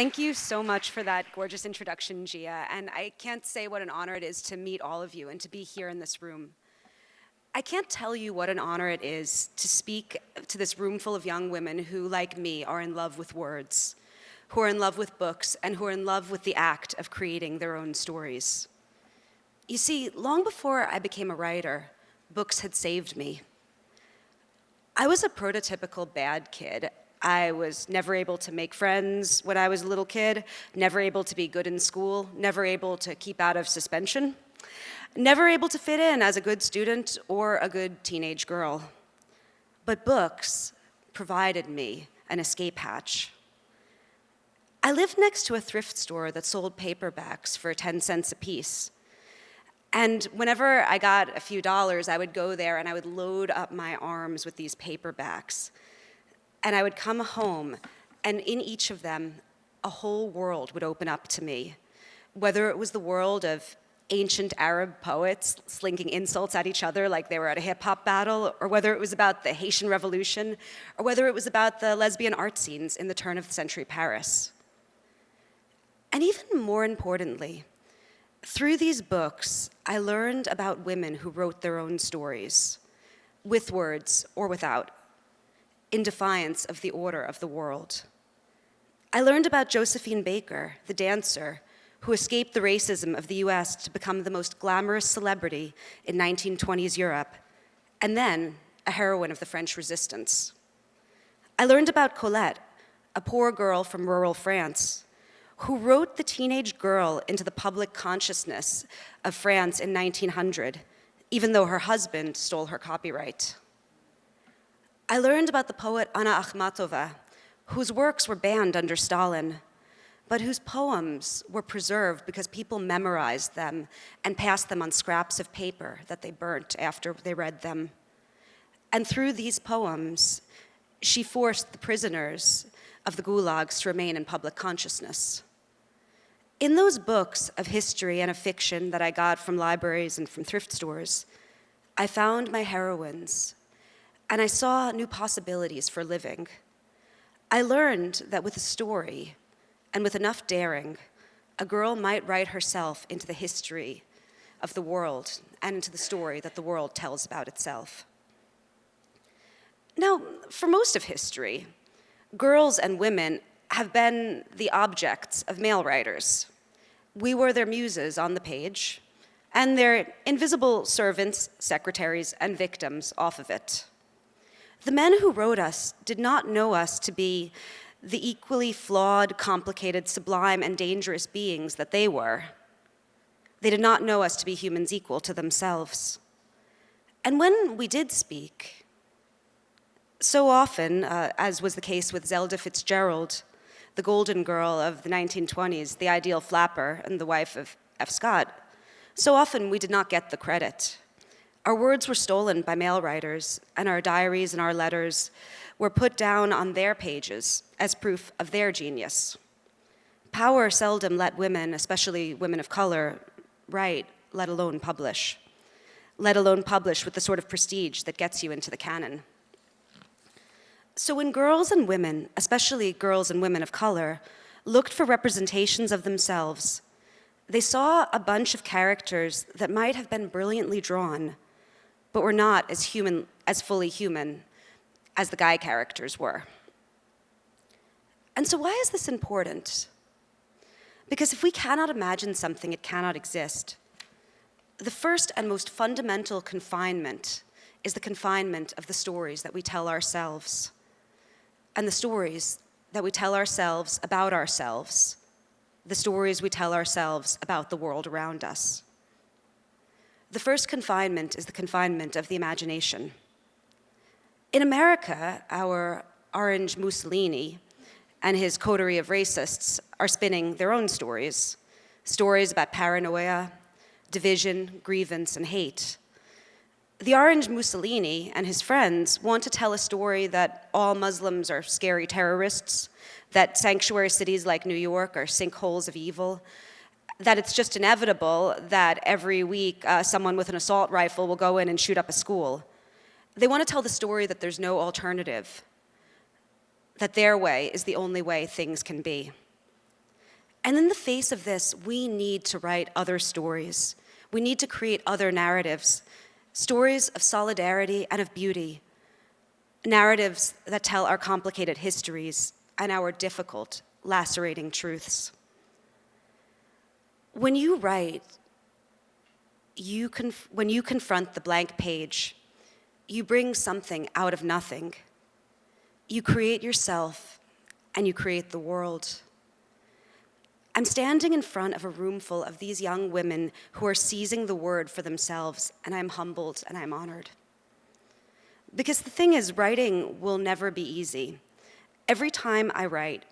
Thank you so much for that gorgeous introduction, Gia. And I can't say what an honor it is to meet all of you and to be here in this room. I can't tell you what an honor it is to speak to this room full of young women who, like me, are in love with words, who are in love with books, and who are in love with the act of creating their own stories. You see, long before I became a writer, books had saved me. I was a prototypical bad kid. I was never able to make friends when I was a little kid, never able to be good in school, never able to keep out of suspension, never able to fit in as a good student or a good teenage girl. But books provided me an escape hatch. I lived next to a thrift store that sold paperbacks for 10 cents a piece. And whenever I got a few dollars, I would go there and I would load up my arms with these paperbacks. And I would come home, and in each of them, a whole world would open up to me. Whether it was the world of ancient Arab poets slinging insults at each other like they were at a hip-hop battle, or whether it was about the Haitian Revolution, or whether it was about the lesbian art scenes in the turn of the century Paris. And even more importantly, through these books, I learned about women who wrote their own stories, with words or without, in defiance of the order of the world. I learned about Josephine Baker, the dancer, who escaped the racism of the US to become the most glamorous celebrity in 1920s Europe, and then a heroine of the French Resistance. I learned about Colette, a poor girl from rural France, who wrote the teenage girl into the public consciousness of France in 1900, even though her husband stole her copyright. I learned about the poet Anna Akhmatova, whose works were banned under Stalin, but whose poems were preserved because people memorized them and passed them on scraps of paper that they burnt after they read them. And through these poems, she forced the prisoners of the gulags to remain in public consciousness. In those books of history and of fiction that I got from libraries and from thrift stores, I found my heroines, and I saw new possibilities for living. I learned that with a story, and with enough daring, a girl might write herself into the history of the world and into the story that the world tells about itself. Now, for most of history, girls and women have been the objects of male writers. We were their muses on the page, and their invisible servants, secretaries, and victims off of it. The men who wrote us did not know us to be the equally flawed, complicated, sublime, and dangerous beings that they were. They did not know us to be humans equal to themselves. And when we did speak, so often, as was the case with Zelda Fitzgerald, the golden girl of the 1920s, the ideal flapper and the wife of F. Scott, so often we did not get the credit. Our words were stolen by male writers, and our diaries and our letters were put down on their pages as proof of their genius. Power seldom let women, especially women of color, write, let alone publish with the sort of prestige that gets you into the canon. So when girls and women, especially girls and women of color, looked for representations of themselves, they saw a bunch of characters that might have been brilliantly drawn, but were not as fully human as the guy characters were. And so why is this important? Because if we cannot imagine something, it cannot exist. The first and most fundamental confinement is the confinement of the stories that we tell ourselves. And the stories that we tell ourselves about ourselves, the stories we tell ourselves about the world around us. The first confinement is the confinement of the imagination. In America, our orange Mussolini and his coterie of racists are spinning their own stories about paranoia, division, grievance, and hate. The orange Mussolini and his friends want to tell a story that all Muslims are scary terrorists, that sanctuary cities like New York are sinkholes of evil, that it's just inevitable that every week someone with an assault rifle will go in and shoot up a school. They want to tell the story that there's no alternative, that their way is the only way things can be. And in the face of this, we need to write other stories. We need to create other narratives, stories of solidarity and of beauty, narratives that tell our complicated histories and our difficult, lacerating truths. When you write, when you confront the blank page, you bring something out of nothing. You create yourself, and you create the world. I'm standing in front of a room full of these young women who are seizing the word for themselves, and I'm humbled and I'm honored. Because the thing is, writing will never be easy. Every time I write,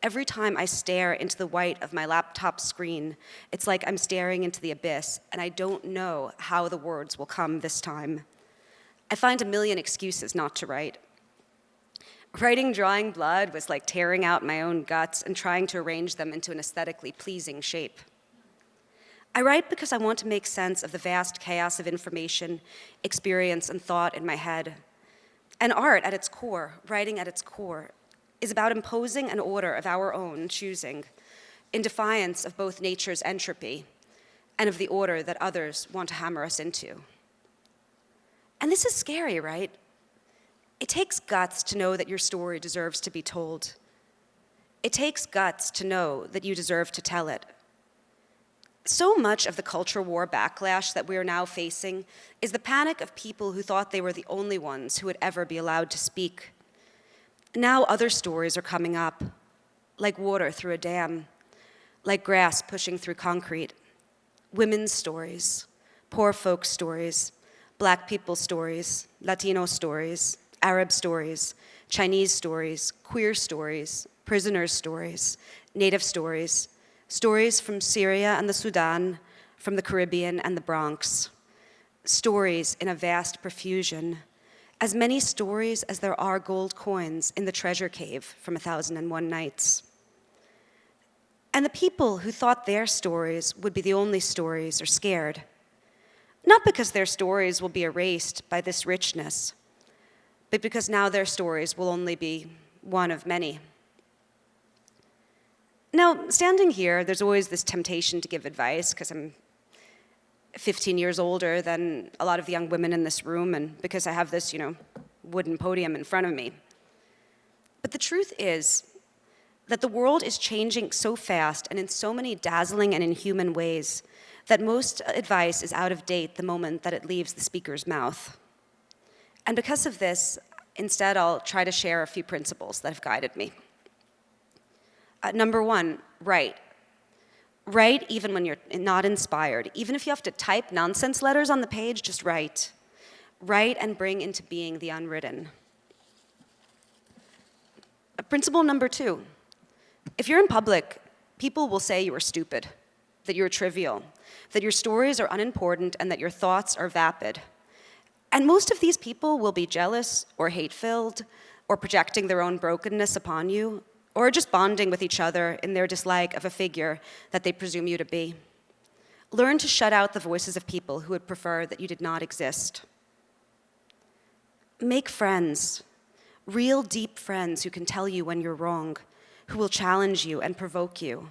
every time I stare into the white of my laptop screen, it's like I'm staring into the abyss, and I don't know how the words will come this time. I find a million excuses not to write. Writing Drawing Blood was like tearing out my own guts and trying to arrange them into an aesthetically pleasing shape. I write because I want to make sense of the vast chaos of information, experience, and thought in my head. And art at its core, writing at its core, is about imposing an order of our own choosing, in defiance of both nature's entropy and of the order that others want to hammer us into. And this is scary, right? It takes guts to know that your story deserves to be told. It takes guts to know that you deserve to tell it. So much of the culture war backlash that we are now facing is the panic of people who thought they were the only ones who would ever be allowed to speak. Now other stories are coming up, like water through a dam, like grass pushing through concrete. Women's stories, poor folks' stories, Black people's stories, Latino stories, Arab stories, Chinese stories, queer stories, prisoners' stories, Native stories, stories from Syria and the Sudan, from the Caribbean and the Bronx, stories in a vast profusion, as many stories as there are gold coins in the treasure cave from 1001 Nights. And the people who thought their stories would be the only stories are scared, not because their stories will be erased by this richness, but because now their stories will only be one of many. Now, standing here, there's always this temptation to give advice, because I'm 15 years older than a lot of the young women in this room, and because I have this, wooden podium in front of me. But the truth is that the world is changing so fast and in so many dazzling and inhuman ways that most advice is out of date the moment that it leaves the speaker's mouth. And because of this, instead, I'll try to share a few principles that have guided me. Number one, write. Write even when you're not inspired. Even if you have to type nonsense letters on the page, just write. Write and bring into being the unwritten. Principle number two, if you're in public, people will say you are stupid, that you're trivial, that your stories are unimportant, and that your thoughts are vapid. And most of these people will be jealous or hate-filled or projecting their own brokenness upon you, or just bonding with each other in their dislike of a figure that they presume you to be. Learn to shut out the voices of people who would prefer that you did not exist. Make friends, real deep friends who can tell you when you're wrong, who will challenge you and provoke you,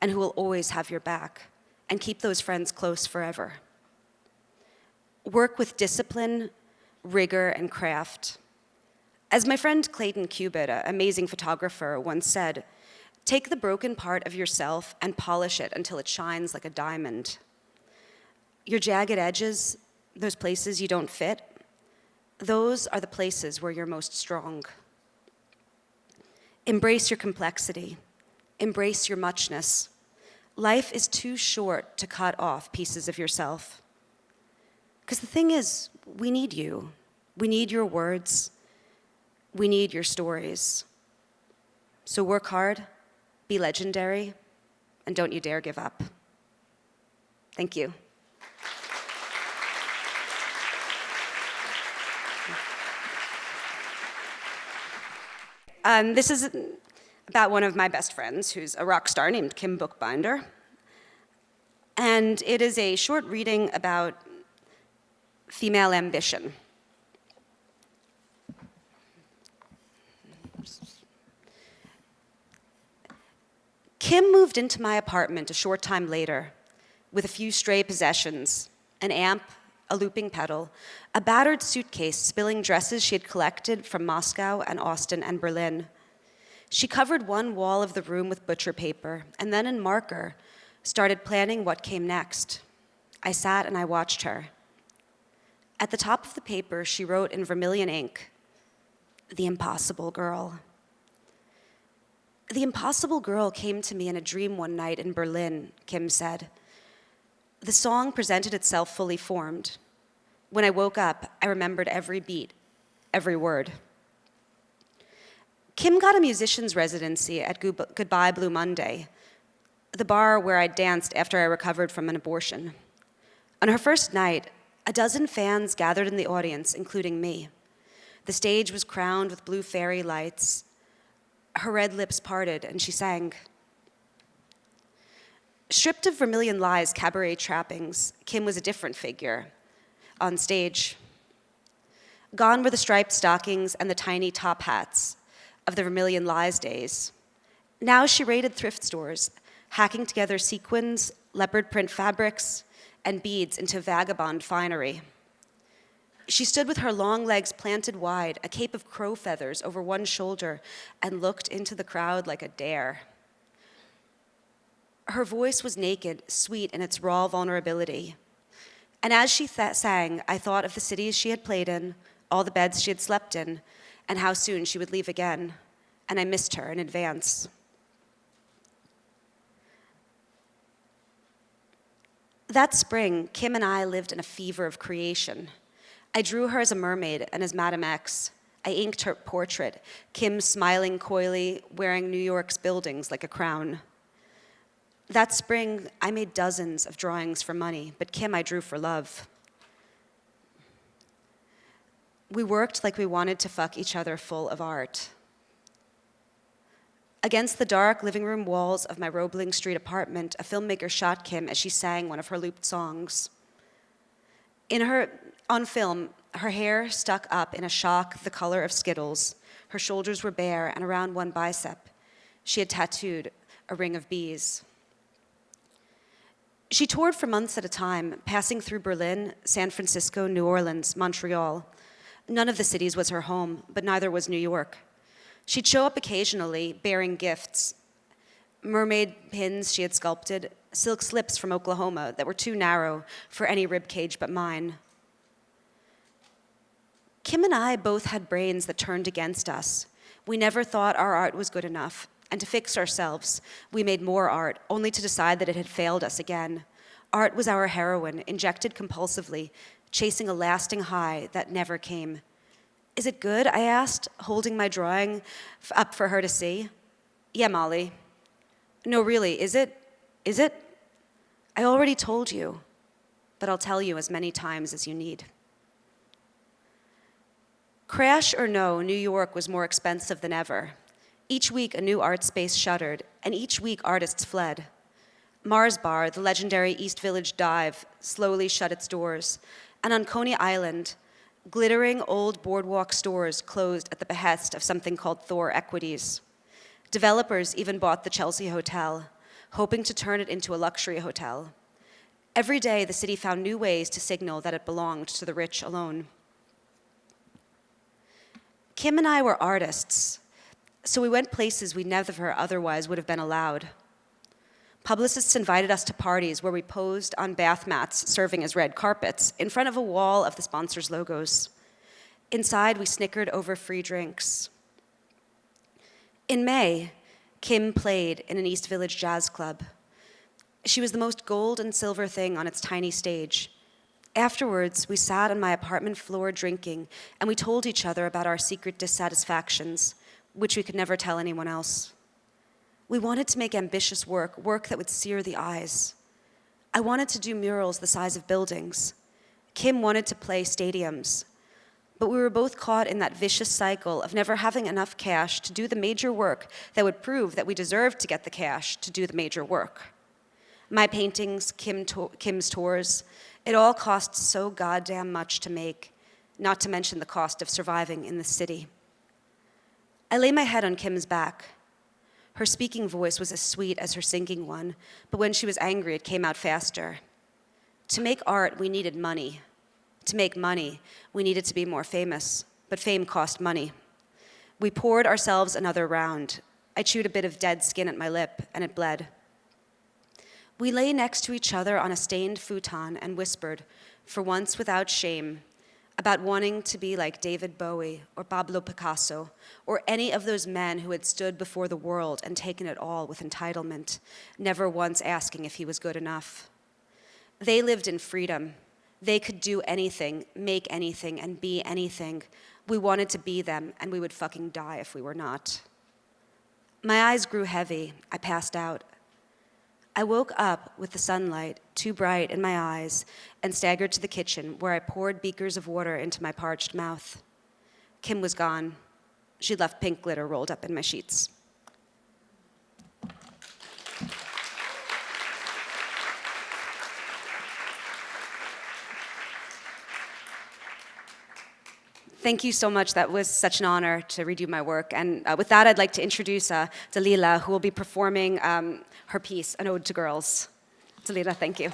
and who will always have your back, and keep those friends close forever. Work with discipline, rigor, and craft. As my friend Clayton Cubitt, an amazing photographer, once said, take the broken part of yourself and polish it until it shines like a diamond. Your jagged edges, those places you don't fit, those are the places where you're most strong. Embrace your complexity. Embrace your muchness. Life is too short to cut off pieces of yourself. Because the thing is, we need you. We need your words. We need your stories. So work hard, be legendary, and don't you dare give up. Thank you. This is about one of my best friends who's a rock star named Kim Bookbinder. And it is a short reading about female ambition. Kim moved into my apartment a short time later with a few stray possessions, an amp, a looping pedal, a battered suitcase spilling dresses she had collected from Moscow and Austin and Berlin. She covered one wall of the room with butcher paper, and then in marker, started planning what came next. I sat and I watched her. At the top of the paper, she wrote in vermilion ink, "The Impossible Girl." "The Impossible Girl came to me in a dream one night in Berlin," Kim said. The song presented itself fully formed. When I woke up, I remembered every beat, every word. Kim got a musician's residency at Goodbye Blue Monday, the bar where I danced after I recovered from an abortion. On her first night, a dozen fans gathered in the audience, including me. The stage was crowned with blue fairy lights. Her red lips parted, and she sang. Stripped of Vermilion Lie's cabaret trappings, Kim was a different figure on stage. Gone were the striped stockings and the tiny top hats of the Vermilion Lies days. Now she raided thrift stores, hacking together sequins, leopard print fabrics, and beads into vagabond finery. She stood with her long legs planted wide, a cape of crow feathers over one shoulder, and looked into the crowd like a dare. Her voice was naked, sweet in its raw vulnerability. And as she sang, I thought of the cities she had played in, all the beds she had slept in, and how soon she would leave again. And I missed her in advance. That spring, Kim and I lived in a fever of creation. I drew her as a mermaid and as Madame X. I inked her portrait, Kim smiling coyly, wearing New York's buildings like a crown. That spring, I made dozens of drawings for money, but Kim I drew for love. We worked like we wanted to fuck each other full of art. Against the dark living room walls of my Roebling Street apartment, a filmmaker shot Kim as she sang one of her looped songs. On film, her hair stuck up in a shock the color of Skittles. Her shoulders were bare, and around one bicep, she had tattooed a ring of bees. She toured for months at a time, passing through Berlin, San Francisco, New Orleans, Montreal. None of the cities was her home, but neither was New York. She'd show up occasionally, bearing gifts. Mermaid pins she had sculpted, silk slips from Oklahoma that were too narrow for any rib cage but mine. Kim and I both had brains that turned against us. We never thought our art was good enough, and to fix ourselves, we made more art, only to decide that it had failed us again. Art was our heroin, injected compulsively, chasing a lasting high that never came. "Is it good?" I asked, holding my drawing up for her to see. "Yeah, Molly." "No, really, is it? Is it?" "I already told you, but I'll tell you as many times as you need." Crash or no, New York was more expensive than ever. Each week, a new art space shuttered, and each week, artists fled. Mars Bar, the legendary East Village dive, slowly shut its doors, and on Coney Island, glittering old boardwalk stores closed at the behest of something called Thor Equities. Developers even bought the Chelsea Hotel, hoping to turn it into a luxury hotel. Every day, the city found new ways to signal that it belonged to the rich alone. Kim and I were artists, so we went places we never otherwise would have been allowed. Publicists invited us to parties where we posed on bath mats serving as red carpets in front of a wall of the sponsors' logos. Inside, we snickered over free drinks. In May, Kim played in an East Village jazz club. She was the most gold and silver thing on its tiny stage. Afterwards, we sat on my apartment floor drinking, and we told each other about our secret dissatisfactions, which we could never tell anyone else. We wanted to make ambitious work that would sear the eyes. I wanted to do murals the size of buildings. Kim wanted to play stadiums. But we were both caught in that vicious cycle of never having enough cash to do the major work that would prove that we deserved to get the cash to do the major work. My paintings, Kim's tours, it all cost so goddamn much to make, not to mention the cost of surviving in the city. I lay my head on Kim's back. Her speaking voice was as sweet as her singing one, but when she was angry, it came out faster. To make art, we needed money. To make money, we needed to be more famous, but fame cost money. We poured ourselves another round. I chewed a bit of dead skin at my lip, and it bled. We lay next to each other on a stained futon and whispered, for once without shame, about wanting to be like David Bowie or Pablo Picasso or any of those men who had stood before the world and taken it all with entitlement, never once asking if he was good enough. They lived in freedom. They could do anything, make anything, and be anything. We wanted to be them, and we would fucking die if we were not. My eyes grew heavy. I passed out. I woke up with the sunlight too bright in my eyes and staggered to the kitchen, where I poured beakers of water into my parched mouth. Kim was gone. She'd left pink glitter rolled up in my sheets. Thank you so much. That was such an honor to read you my work. And with that, I'd like to introduce Dalila, who will be performing her piece, An Ode to Girls. Dalila, thank you.